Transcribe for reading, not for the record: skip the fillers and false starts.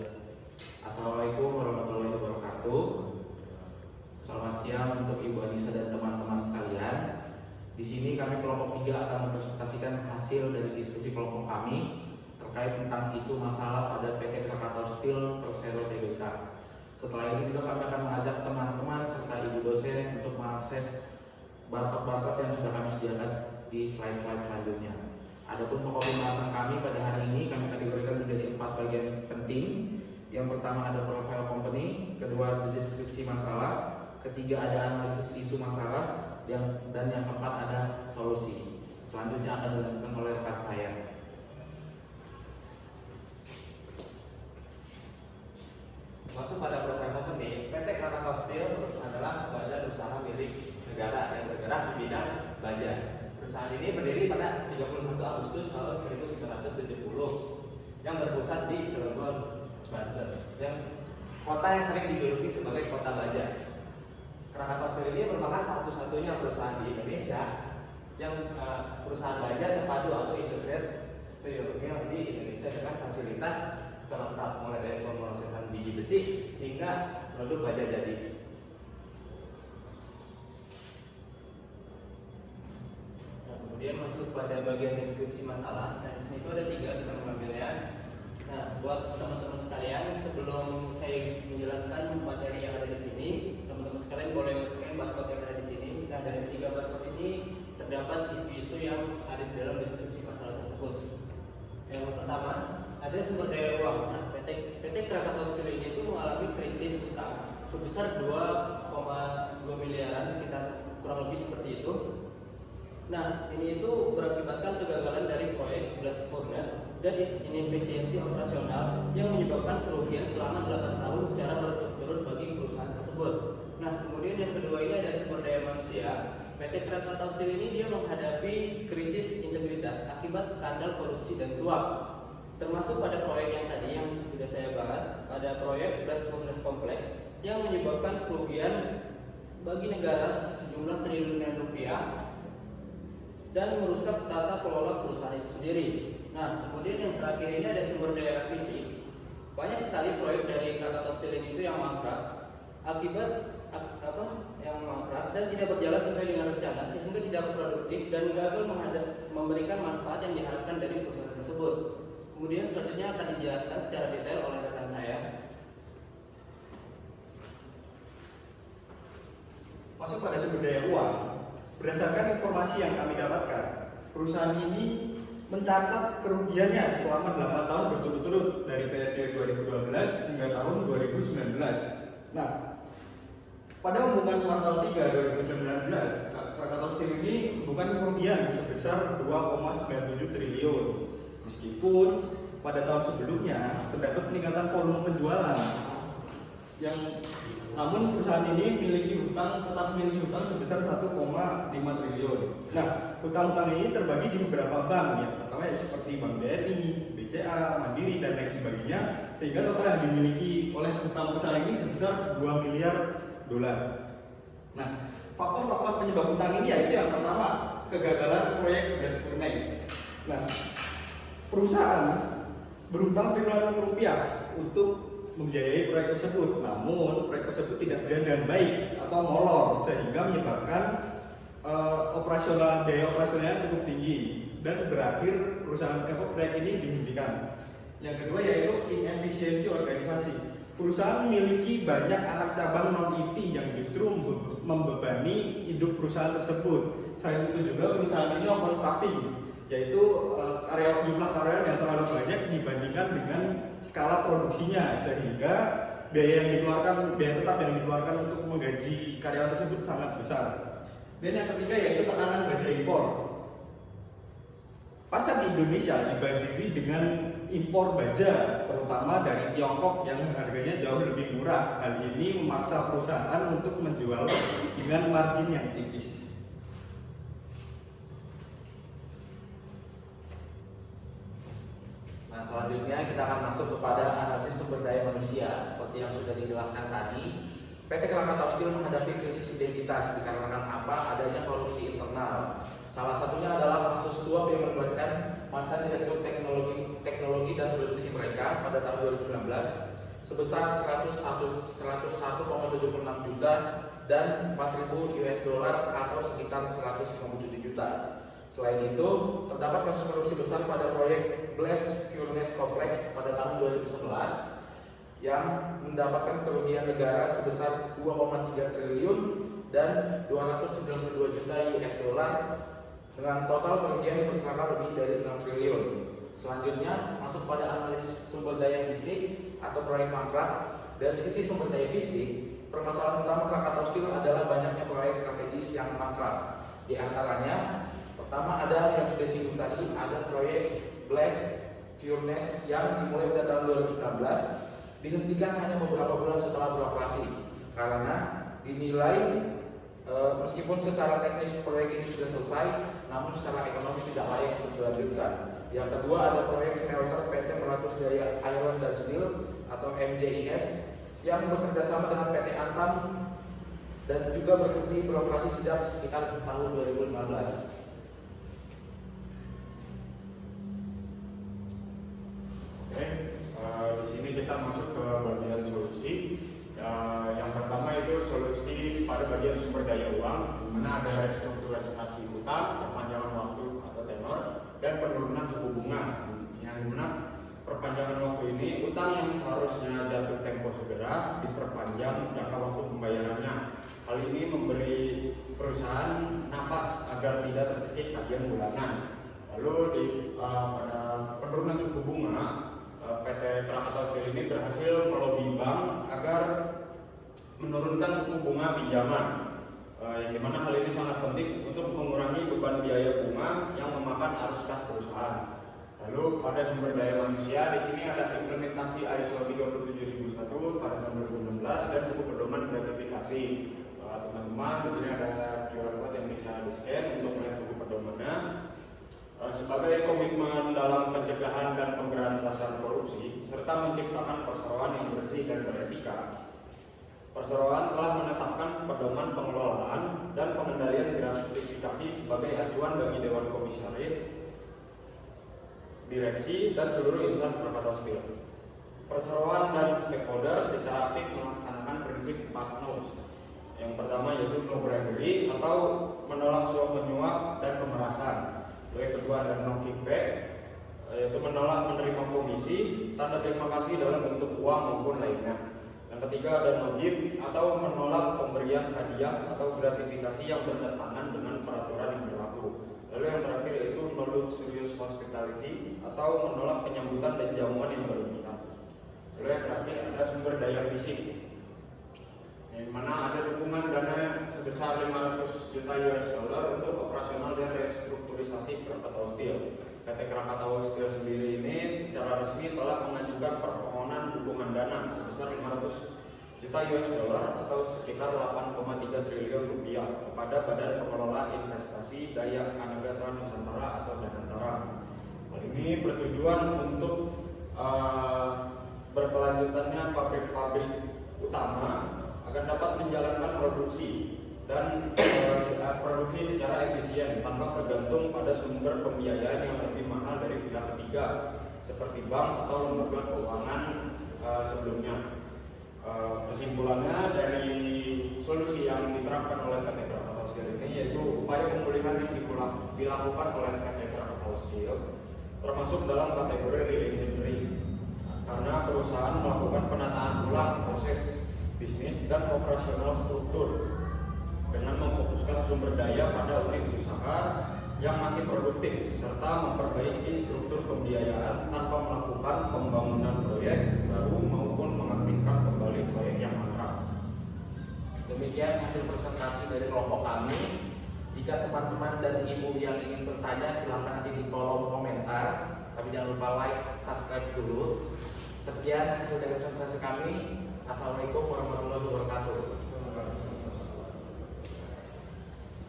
Assalamualaikum warahmatullahi wabarakatuh. Selamat siang untuk Ibu Anissa dan teman-teman sekalian. Di sini kami kelompok 3 akan mempresentasikan hasil dari diskusi kelompok kami terkait tentang isu masalah pada PT Krakatau Steel Persero Tbk. Setelah ini juga kami akan mengajak teman-teman serta ibu dosen untuk mengakses barcode-barcode yang sudah kami sediakan di slide-slide selanjutnya. Adapun pokok pembahasan kami pada hari ini kami kategorikan menjadi 4 bagian penting. Yang pertama ada profile company, kedua deskripsi masalah, ketiga ada analisis isu masalah, dan yang keempat ada solusi. Selanjutnya akan dilanjutkan oleh rekan saya. Masuk pada profile company, PT Krakatau Steel adalah badan usaha milik negara yang bergerak di bidang baja. Perusahaan ini berdiri pada 31 Agustus tahun 1970 yang berpusat di Cilegon, Banten, yang kota yang sering dijuluki sebagai kota baja. Krakatau Steel ini merupakan satu-satunya perusahaan di Indonesia yang perusahaan baja terpadu atau integrated steel mill di Indonesia dengan fasilitas terlengkap mulai dari pemrosesan biji besi hingga produk baja jadi. Kemudian masuk pada bagian deskripsi masalah. Nah, di sini itu ada 3 kita mengambilnya. Nah, buat teman-teman sekalian, sebelum saya menjelaskan materi yang ada di sini, teman-teman sekalian boleh men-scan barcode yang ada di sini. Nah, dari 3 barcode ini terdapat isu-isu yang ada di dalam deskripsi masalah tersebut. Yang pertama, ada sumber daya uang. Nah, PT Krakatau Steel ini itu mengalami krisis utang sebesar 2,2 miliaran, sekitar kurang lebih seperti itu. Nah, ini itu berakibatkan kegagalan dari proyek blast furnace dan inefisiensi operasional yang menyebabkan kerugian selama 8 tahun secara berturut-turut bagi perusahaan tersebut. Nah, kemudian yang kedua ini ada sumber daya manusia. PT Krakatau Steel ini dia menghadapi krisis integritas akibat skandal korupsi dan suap. Termasuk pada proyek yang tadi yang sudah saya bahas, pada proyek blast furnace kompleks yang menyebabkan kerugian bagi negara sejumlah triliunan rupiah dan merusak tata kelola perusahaan itu sendiri. Nah, kemudian yang terakhir ini ada sumber daya fisik. Banyak sekali proyek dari Krakatau Steel ini itu yang mangkrak dan tidak berjalan sesuai dengan rencana sehingga tidak produktif dan gagal memberikan manfaat yang diharapkan dari perusahaan tersebut. Kemudian selanjutnya akan dijelaskan secara detail oleh rekan saya. Masuk pada sumber daya uang. Berdasarkan informasi yang kami dapatkan, perusahaan ini mencatat kerugiannya selama 8 tahun berturut-turut dari periode 2012 hingga tahun 2019. Nah, pada hubungan kuartal 3 2019, Krakatau Steel ini bukan kerugian sebesar 2,97 triliun. Meskipun pada tahun sebelumnya terdapat peningkatan volume penjualan namun perusahaan ini tetap memiliki hutang sebesar 1,5 triliun. Nah, hutang-hutang ini terbagi di beberapa bank, yang pertama seperti Bank BRI, BCA, Mandiri, dan lain sebagainya, sehingga total yang dimiliki oleh hutang perusahaan ini sebesar 2 miliar dolar. Nah, faktor-faktor penyebab hutang ini yaitu yang pertama, kegagalan proyek blast furnace. Nah, perusahaan berhutang triliunan rupiah untuk membiayai proyek tersebut, namun proyek tersebut tidak berjalan dengan baik atau molor sehingga menyebabkan biaya operasionalnya cukup tinggi dan berakhir proyek ini dihentikan. Yang kedua yaitu inefisiensi organisasi. Perusahaan memiliki banyak anak cabang non-IT yang justru membebani hidup perusahaan tersebut. Selain itu juga perusahaan ini overstaffing, yaitu jumlah karyawan yang terlalu banyak dibandingkan dengan skala produksinya, sehingga biaya tetap yang dikeluarkan untuk menggaji karyawan tersebut sangat besar. Dan yang ketiga yaitu tekanan baja impor. Pasar di Indonesia dibanjiri dengan impor baja, terutama dari Tiongkok yang harganya jauh lebih murah. Hal ini memaksa perusahaan untuk menjual dengan margin yang tipis. Nah, selanjutnya kita akan masuk kepada analisis sumber daya manusia. Seperti yang sudah dijelaskan tadi, PT Krakatau Steel menghadapi krisis identitas dikarenakan apa? Adanya korupsi internal. Salah satunya adalah kasus suap yang melibatkan mantan Direktur Teknologi teknologi dan produksi mereka pada tahun 2019 sebesar 101,76 juta dan 4.000 US dollar atau sekitar 157 juta. Selain itu, terdapat kasus korupsi besar pada proyek Blast Furnace Complex pada tahun 2011 yang mendapatkan kerugian negara sebesar 2,3 triliun dan 292 juta US dollar dengan total kerugian diperkirakan lebih dari 6 triliun. Selanjutnya masuk pada analisis sumber daya fisik atau proyek mangkrak. Dari sisi sumber daya fisik, permasalahan utama Krakatau Steel adalah banyaknya proyek strategis yang mangkrak. Di antaranya, pertama ada yang sudah disinggung tadi, ada proyek Blast Furnace yang dimulai pada tahun 2019, dihentikan hanya beberapa bulan setelah beroperasi karena dinilai meskipun secara teknis proyek ini sudah selesai, namun secara ekonomi tidak layak untuk dilanjutkan. Yang kedua ada proyek smelter PT Meratus Jaya Iron dan Steel atau MJIS yang bekerja sama dengan PT Antam dan juga berhenti beroperasi sejak sekitar tahun 2015. Di sini kita masuk ke bagian solusi. Yang pertama itu solusi pada bagian sumber daya uang, di mana ada restrukturisasi utang, perpanjangan waktu atau tenor, dan penurunan suku bunga. Yang dimana perpanjangan waktu ini utang yang seharusnya jatuh tempo segera diperpanjang jangka waktu pembayarannya. Hal ini memberi perusahaan napas agar tidak tercekik tagihan bulanan. Lalu pada penurunan suku bunga, PT Krakatau Steel ini berhasil melobi bank agar menurunkan suku bunga pinjaman, yang dimana hal ini sangat penting untuk mengurangi beban biaya bunga yang memakan arus kas perusahaan. Lalu pada sumber daya manusia, di sini ada implementasi ISO 37001 pada tahun 2016 dan buku pedoman gratifikasi. Teman-teman, di sini ada QR code yang bisa di-scan untuk melihat buku pedomannya. Sebagai komitmen dalam pencegahan dan pemberantasan korupsi serta menciptakan perseroan yang bersih dan beretika, perseroan telah menetapkan pedoman pengelolaan dan pengendalian gratifikasi sebagai acuan bagi Dewan Komisaris, direksi, dan seluruh insan Krakatau Steel. Perseroan dan stakeholder secara aktif melaksanakan prinsip 4 NO's. Yang pertama yaitu no bribery atau menolak suap menyuap dan pemerasan. Yang kedua ada no kickback, yaitu menolak menerima komisi, tanda terima kasih dalam bentuk uang maupun lainnya. Yang ketiga ada no gift atau menolak pemberian hadiah atau gratifikasi yang bertentangan dengan peraturan yang berlaku. Lalu yang terakhir yaitu no luxurious hospitality atau menolak penyambutan dan jamuan yang berlebihan. Lalu yang terakhir ada sumber daya fisik, yang mana ada dukungan dana sebesar 500 juta US dollar untuk operasional dan restrukturisasi Krakatau Steel. PT Krakatau Steel sendiri ini secara resmi telah mengajukan permohonan dukungan dana sebesar 500 juta US dollar atau sekitar 8,3 triliun rupiah kepada Badan Pengelola Investasi Daya Anagata Nusantara atau Danantara. Hal ini bertujuan untuk berkelanjutannya pabrik-pabrik utama agar dapat menjalankan produksi dan produksi secara efisien tanpa bergantung pada sumber pembiayaan yang lebih mahal dari pihak ketiga seperti bank atau lembaga keuangan sebelumnya. Kesimpulannya dari solusi yang diterapkan oleh PT Krakatau Steel ini yaitu upaya pemulihan yang dilakukan oleh PT Krakatau Steel termasuk dalam kategori re-engineering karena perusahaan melakukan penataan ulang proses bisnis dan operasional struktur dengan memfokuskan sumber daya pada unit usaha yang masih produktif serta memperbaiki struktur pembiayaan tanpa melakukan pembangunan proyek baru maupun mengaktifkan kembali proyek yang mangkrak. Demikian hasil presentasi dari kelompok kami. Jika teman-teman dan ibu yang ingin bertanya silahkan nanti di kolom komentar, tapi jangan lupa like, subscribe dulu. Sekian hasil dari presentasi kami. Assalamualaikum warahmatullahi wabarakatuh.